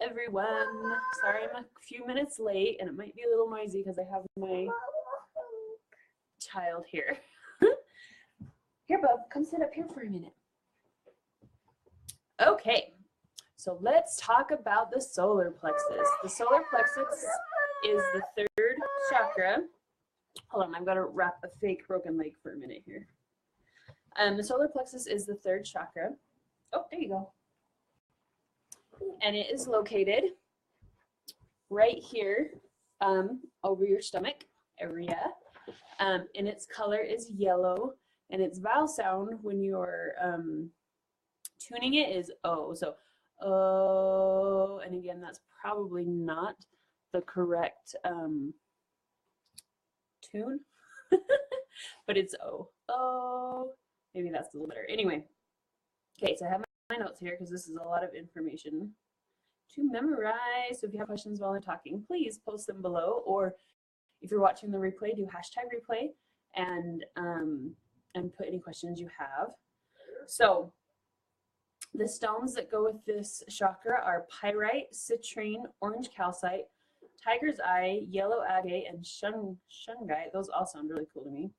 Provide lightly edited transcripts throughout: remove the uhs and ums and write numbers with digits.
Everyone, sorry I'm a few minutes late and it might be a little noisy because I have my child here. Here, bub, come sit up here for a minute. Okay, so let's talk about the solar plexus. The solar plexus is the third chakra. Hold on, I've got to wrap a fake broken leg for a minute here. The solar plexus is the third chakra. Oh, there you go. And it is located right here over your stomach area. And its color is yellow. And its vowel sound when you're tuning it is O. So, O. And again, that's probably not the correct tune. But it's O. O. Maybe that's a little better. Anyway. Okay, so I have my notes here because this is a lot of information to memorize. So if you have questions while I'm talking, please post them below, or if you're watching the replay, do #replay and put any questions you have. So the stones that go with this chakra are pyrite, citrine, orange calcite, tiger's eye, yellow agate, and shungite. Those all sound really cool to me.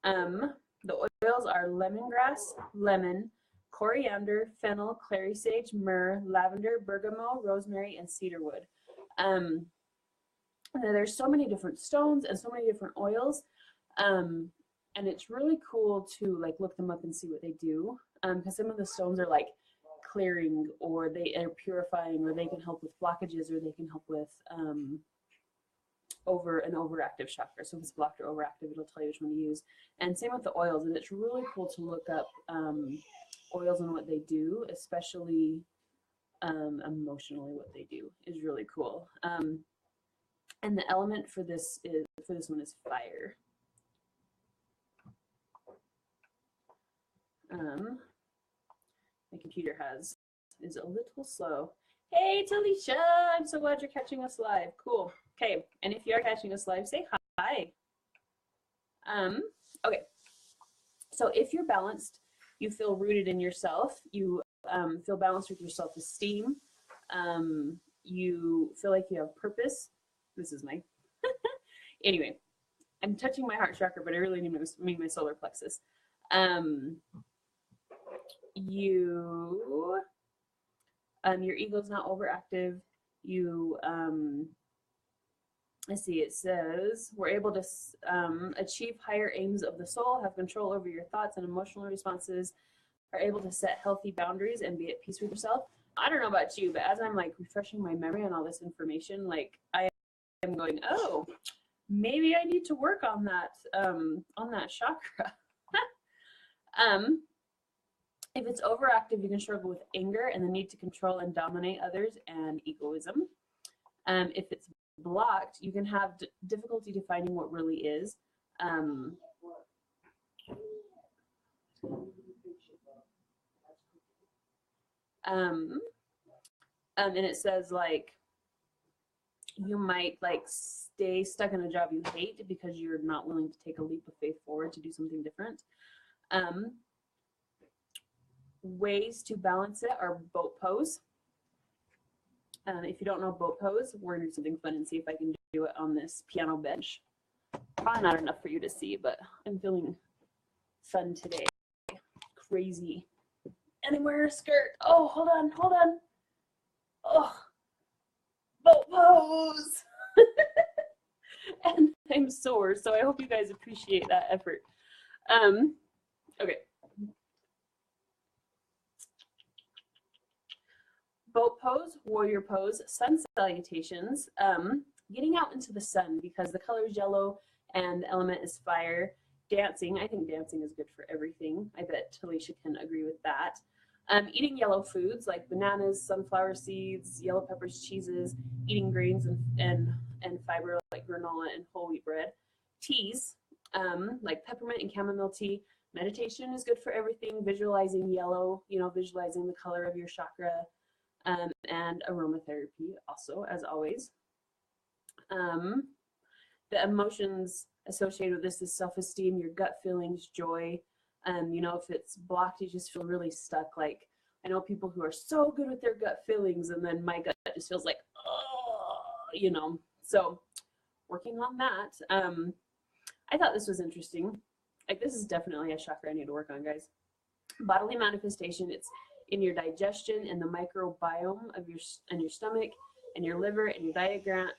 The oils are lemongrass, lemon, coriander, fennel, clary sage, myrrh, lavender, bergamot, rosemary, and cedarwood. There's so many different stones and so many different oils, and it's really cool to like look them up and see what they do, because some of the stones are like clearing, or they are purifying, or they can help with blockages, or they can help with overactive chakra. So if it's blocked or overactive, it'll tell you which one to use. And same with the oils, and it's really cool to look up oils and what they do, especially emotionally what they do is really cool. And the element for this one is fire. My computer is a little slow. Hey Talisha, I'm so glad you're catching us live. Cool. Okay, and if you are catching us live, say hi. Okay, so if you're balanced, you feel rooted in yourself, you feel balanced with your self-esteem, you feel like you have purpose. This is my, anyway, I'm touching my heart chakra, but I really mean my solar plexus. Your ego's not overactive. You, let's see, it says, we're able to achieve higher aims of the soul, have control over your thoughts and emotional responses, are able to set healthy boundaries and be at peace with yourself. I don't know about you, but as I'm like refreshing my memory on all this information, like I am going, oh, maybe I need to work on that chakra. If it's overactive, you can struggle with anger and the need to control and dominate others and egoism. If it's blocked, you can have difficulty defining what really is. And it says like you might like stay stuck in a job you hate because you're not willing to take a leap of faith forward to do something different. Ways to balance it are boat pose. If you don't know boat pose, we're gonna do something fun and see if I can do it on this piano bench. Probably not enough for you to see, but I'm feeling fun today. Crazy. And I'm wearing a skirt. Oh, hold on. Oh, boat pose. And I'm sore, so I hope you guys appreciate that effort. Okay. Boat pose, warrior pose, sun salutations, getting out into the sun because the color is yellow and the element is fire. Dancing, I think dancing is good for everything. I bet Talisha can agree with that. Eating yellow foods like bananas, sunflower seeds, yellow peppers, cheeses, eating grains and fiber like granola and whole wheat bread. Teas, like peppermint and chamomile tea. Meditation is good for everything. Visualizing yellow, visualizing the color of your chakra. And aromatherapy also, as always. The emotions associated with this is self-esteem, your gut feelings, joy. If it's blocked, you just feel really stuck, like I know people who are so good with their gut feelings, and then my gut just feels like, oh, you know. So working on that. I thought this was interesting. Like, this is definitely a chakra I need to work on, guys. Bodily manifestation. It's in your digestion and the microbiome of your stomach and your liver and your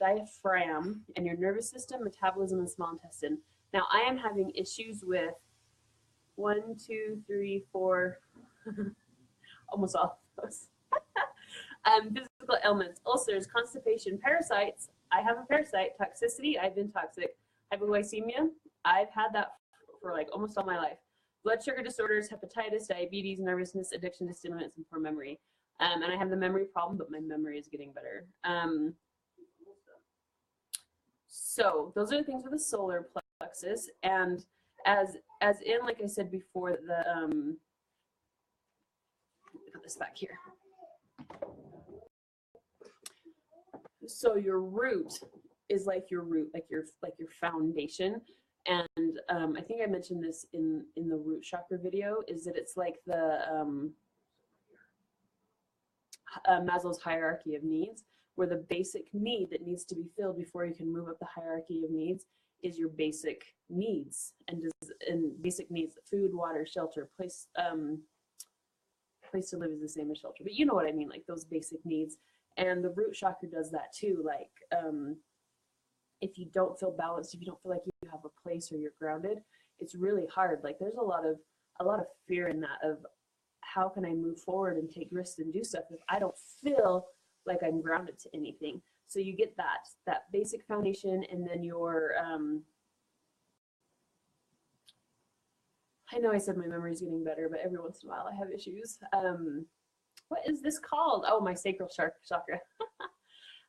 diaphragm and your nervous system, metabolism, and small intestine. Now, I am having issues with 1, 2, 3, 4, almost all of those. Physical ailments, ulcers, constipation, parasites. I have a parasite, toxicity. I've been toxic. Hypoglycemia. I've had that for like almost all my life. Blood sugar disorders, hepatitis, diabetes, nervousness, addiction to stimulants, and poor memory. And I have the memory problem, but my memory is getting better. So those are the things with the solar plexus. And as in, like I said before, the let me put this back here. So your root is like your root, like your foundation. And I think I mentioned this in the root chakra video, is that it's like the Maslow's hierarchy of needs, where the basic need that needs to be filled before you can move up the hierarchy of needs is your basic needs. And basic needs, food, water, shelter, place to live is the same as shelter, but you know what I mean, like those basic needs. And the root chakra does that too. Like if you don't feel balanced, if you don't feel like you have a place or you're grounded, it's really hard. Like there's a lot of fear in that, of how can I move forward and take risks and do stuff if I don't feel like I'm grounded to anything. So you get that basic foundation, and then your I know I said my memory's getting better, but every once in a while I have issues. What is this called? Oh, my sacral chakra.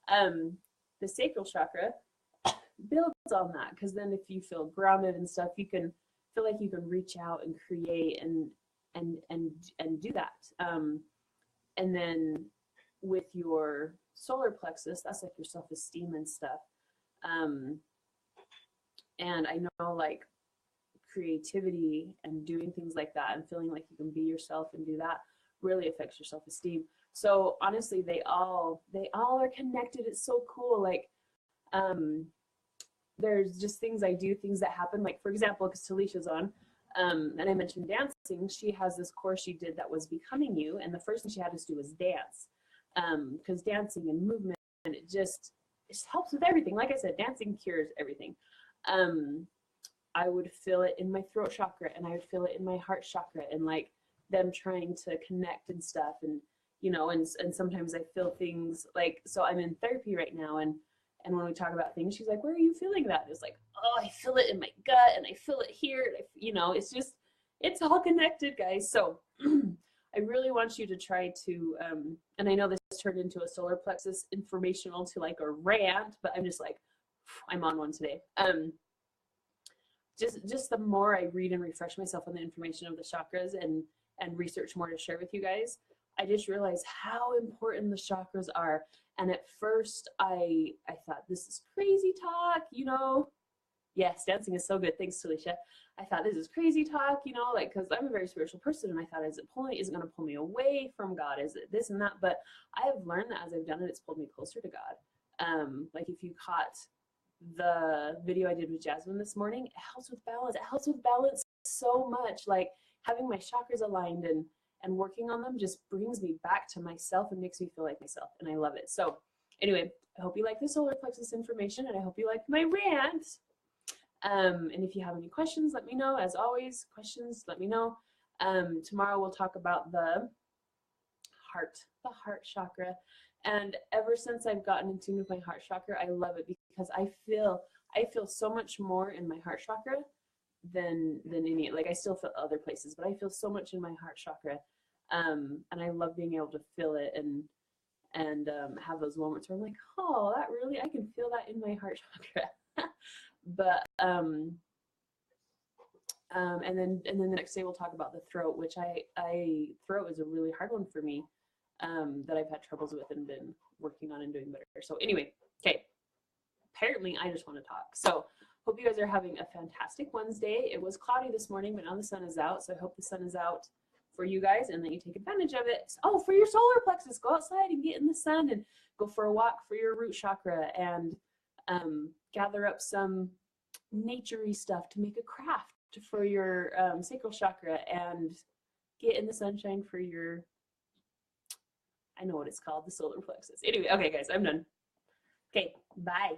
The sacral chakra builds on that, because then if you feel grounded and stuff, you can feel like you can reach out and create and do that. And then with your solar plexus, that's like your self-esteem and stuff. And I know, like, creativity and doing things like that and feeling like you can be yourself and do that really affects your self-esteem. So honestly, they all are connected. It's so cool. Like there's just things I do, things that happen, like for example, because Talisha's on, and I mentioned dancing. She has this course she did that was Becoming You, and the first thing she had us do was dance, because dancing and movement, and it just helps with everything. Like I said, dancing cures everything. I would feel it in my throat chakra, and I would feel it in my heart chakra, and like them trying to connect and stuff, and you know, and sometimes I feel things like, so I'm in therapy right now, and when we talk about things, she's like, where are you feeling that? It's like, oh, I feel it in my gut, and I feel it here, and you know, it's just, it's all connected, guys. So I really want you to try to, and I know this turned into a solar plexus informational to like a rant, but I'm just like, I'm on one today. Just the more I read and refresh myself on the information of the chakras and research more to share with you guys, I just realized how important the chakras are. And at first I thought, this is crazy talk, you know. Yes, dancing is so good. Thanks, Talisha. I thought, this is crazy talk, you know, like, because I'm a very spiritual person, and I thought, is it going to pull me away from God? Is it this and that? But I have learned that as I've done it, it's pulled me closer to God. Like if you caught the video I did with Jasmine this morning, it helps with balance. It helps with balance so much. Like having my chakras aligned and working on them just brings me back to myself and makes me feel like myself, and I love it. So anyway, I hope you like the solar plexus information, and I hope you like my rant. And if you have any questions, let me know. As always, questions, let me know. Tomorrow we'll talk about the heart chakra. And ever since I've gotten in tune with my heart chakra, I love it, because I feel so much more in my heart chakra than any, like I still feel other places, but I feel so much in my heart chakra. And I love being able to feel it and have those moments where I'm like, oh, that really, I can feel that in my heart chakra. But and then the next day we'll talk about the throat, which throat is a really hard one for me, that I've had troubles with and been working on and doing better. So anyway, okay, apparently I just want to talk. So hope you guys are having a fantastic Wednesday. It was cloudy this morning, but now the sun is out, so I hope the sun is out for you guys and that you take advantage of it. Oh, for your solar plexus, go outside and get in the sun and go for a walk for your root chakra and gather up some nature-y stuff to make a craft for your sacral chakra and get in the sunshine for your, I know what it's called, the solar plexus. Anyway, okay guys, I'm done. Okay, bye.